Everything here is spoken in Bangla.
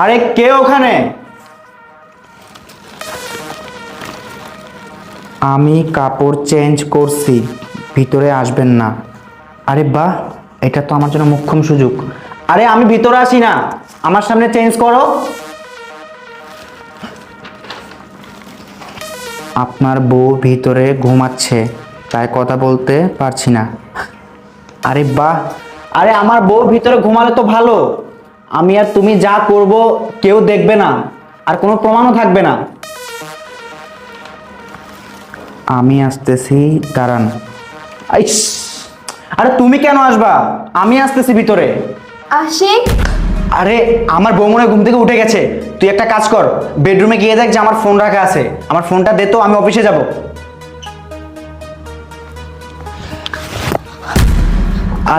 আরে কে ওখানে? আমি কাপড় চেঞ্জ করছি, ভিতরে আসবেন না। আরে বাহ, এটা তো আমার জন্য মোক্ষম সুযোগ। আরে আমি ভিতরে আসি না, আমার সামনে চেঞ্জ করো। আপনার বউ ভিতরে ঘুমাচ্ছে, তাই কথা বলতে পারছি না। আরে বাহ, আরে আমার বউ ভিতরে ঘুমালে তো ভালো। আমি আর তুমি যা করব কেউ দেখবে না, আর কোনো প্রমাণও থাকবে না। আমি আসতেছি, দাঁড়ান। আইস, আরে তুমি কেন আসবা? আমি আসতেছি ভিতরে। আশিক, আরে আমার বউ মনে হয় ঘুম থেকে উঠে গেছে। তুই একটা কাজ কর, বেডরুমে গিয়ে দেখ যে আমার ফোন রাখা আছে। আমার ফোনটা দে তো, আমি অফিসে যাব।